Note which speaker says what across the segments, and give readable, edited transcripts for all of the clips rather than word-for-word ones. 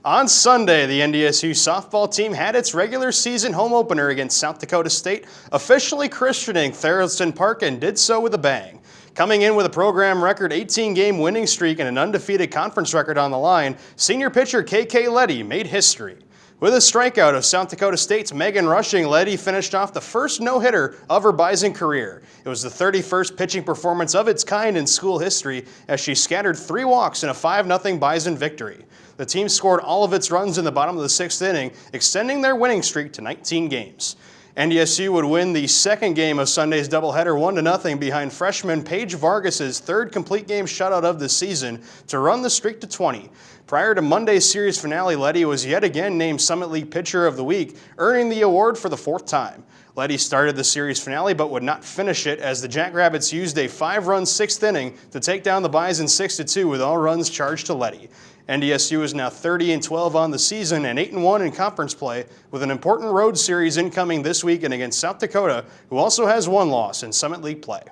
Speaker 1: On Sunday, the NDSU softball team had its regular season home opener against South Dakota State, officially christening Thurston Park, and did so with a bang. Coming in with a program record 18-game winning streak and an undefeated conference record on the line, senior pitcher K.K. Leddy made history. With a strikeout of South Dakota State's Megan Rushing, Leddy finished off the first no-hitter of her Bison career. It was the 31st pitching performance of its kind in school history as she scattered 3 walks in a 5-0 Bison victory. The team scored all of its runs in the bottom of the 6th inning, extending their winning streak to 19 games. NDSU would win the second game of Sunday's doubleheader 1-0 behind freshman Paige Vargas's third complete game shutout of the season to run the streak to 20. Prior to Monday's series finale, Leddy was yet again named Summit League Pitcher of the Week, earning the award for the 4th time. Leddy started the series finale but would not finish it as the Jackrabbits used a 5-run 6th inning to take down the Bison 6-2 with all runs charged to Leddy. NDSU is now 30-12 on the season and 8-1 in conference play, with an important road series incoming this weekend against South Dakota, who also has 1 loss in Summit League play.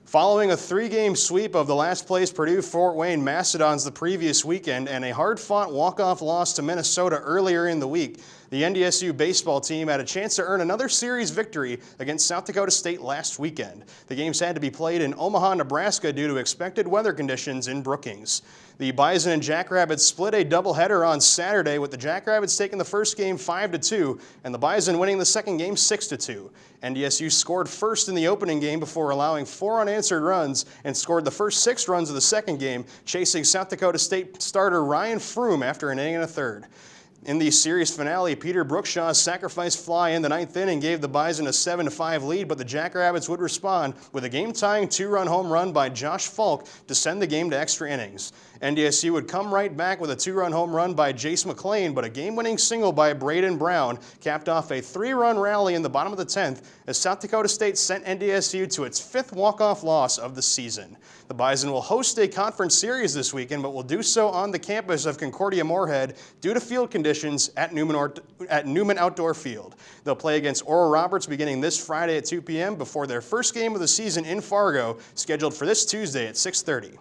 Speaker 1: Following a 3-game sweep of the last-place Purdue-Fort Wayne Mastodons the previous weekend and a hard-fought walk-off loss to Minnesota earlier in the week, the NDSU baseball team had a chance to earn another series victory against South Dakota State last weekend. The games had to be played in Omaha, Nebraska due to expected weather conditions in Brookings. The Bison and Jackrabbits split a doubleheader on Saturday, with the Jackrabbits taking the first game 5-2 and the Bison winning the second game 6-2. NDSU scored first in the opening game before allowing 4 unanswered runs and scored the first 6 runs of the second game, chasing South Dakota State starter Ryan Froome after an inning and a third. In the series finale, Peter Brookshaw's sacrifice fly in the 9th inning gave the Bison a 7-5 lead, but the Jackrabbits would respond with a game-tying 2-run home run by Josh Falk to send the game to extra innings. NDSU would come right back with a 2-run home run by Jace McLean, but a game-winning single by Braden Brown capped off a 3-run rally in the bottom of the 10th as South Dakota State sent NDSU to its 5th walk-off loss of the season. The Bison will host a conference series this weekend, but will do so on the campus of Concordia Moorhead due to field conditions at Newman Outdoor Field. They'll play against Oral Roberts beginning this Friday at 2 p.m. before their first game of the season in Fargo, scheduled for this Tuesday at 6:30.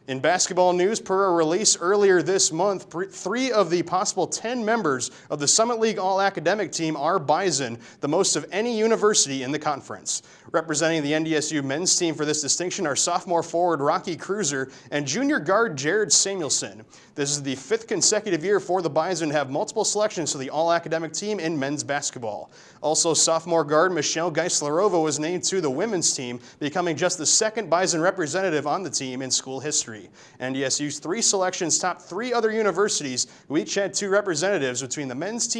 Speaker 1: In basketball news, per a release earlier this month, 3 of the possible 10 members of the Summit League All-Academic team are Bison, the most of any university in the conference. Representing the NDSU men's team for this distinction are sophomore forward Rocky Cruiser and junior guard Jared Samuelson. This is the 5th consecutive year for the Bison to have multiple selections to the All-Academic team in men's basketball. Also, sophomore guard Michelle Geislerova was named to the women's team, becoming just the 2nd Bison representative on the team in school history. NDSU's 3 selections topped 3 other universities who each had 2 representatives between the men's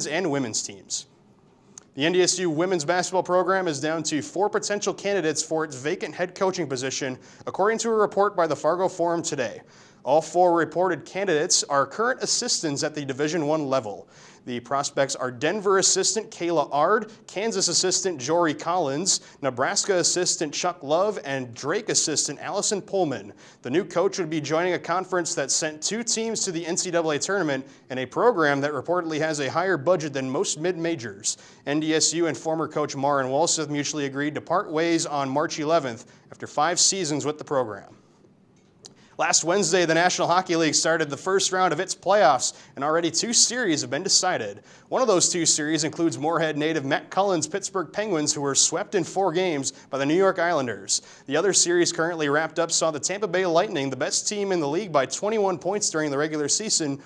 Speaker 1: and women's teams. The NDSU women's basketball program is down to 4 potential candidates for its vacant head coaching position, according to a report by the Fargo Forum today. All 4 reported candidates are current assistants at the Division I level. The prospects are Denver assistant Kayla Ard, Kansas assistant Jory Collins, Nebraska assistant Chuck Love, and Drake assistant Allison Pullman. The new coach would be joining a conference that sent 2 teams to the NCAA tournament and a program that reportedly has a higher budget than most mid-majors. NDSU and former coach Marin Walseth mutually agreed to part ways on March 11th after 5 seasons with the program. Last Wednesday, the National Hockey League started the first round of its playoffs, and already 2 series have been decided. One of those 2 series includes Moorhead native Matt Cullen's Pittsburgh Penguins, who were swept in 4 games by the New York Islanders. The other series currently wrapped up saw the Tampa Bay Lightning, the best team in the league, by 21 points during the regular season.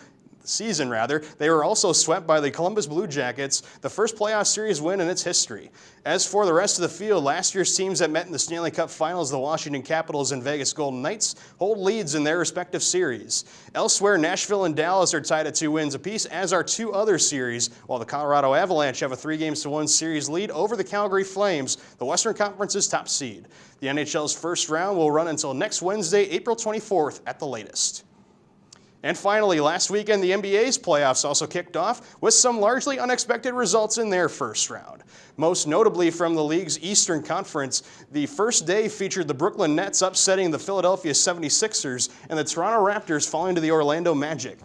Speaker 1: They were also swept by the Columbus Blue Jackets, the first playoff series win in its history. As for the rest of the field, last year's teams that met in the Stanley Cup Finals, the Washington Capitals and Vegas Golden Knights, hold leads in their respective series. Elsewhere, Nashville and Dallas are tied at 2 wins apiece, as are 2 other series, while the Colorado Avalanche have a 3-1 series lead over the Calgary Flames, the Western Conference's top seed. The NHL's first round will run until next Wednesday, April 24th at the latest. And finally, last weekend, the NBA's playoffs also kicked off with some largely unexpected results in their first round. Most notably from the league's Eastern Conference, the first day featured the Brooklyn Nets upsetting the Philadelphia 76ers and the Toronto Raptors falling to the Orlando Magic.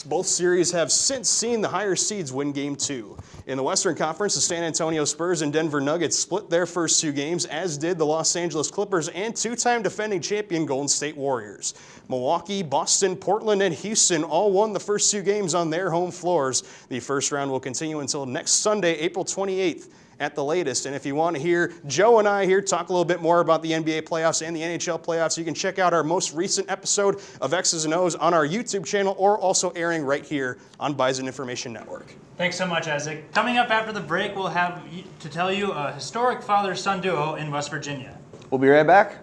Speaker 1: Both series have since seen the higher seeds win Game 2. In the Western Conference, the San Antonio Spurs and Denver Nuggets split their first 2 games, as did the Los Angeles Clippers and 2-time defending champion Golden State Warriors. Milwaukee, Boston, Portland, and Houston all won the first 2 games on their home floors. The first round will continue until next Sunday, April 28th. At the latest. And if you want to hear Joe and I here talk a little bit more about the NBA playoffs and the NHL playoffs, you can check out our most recent episode of X's and O's on our YouTube channel, or also airing right here on Bison Information Network.
Speaker 2: Thanks so much, Isaac. Coming up after the break, we'll have to tell you a historic father-son duo in West Virginia.
Speaker 3: We'll be right back.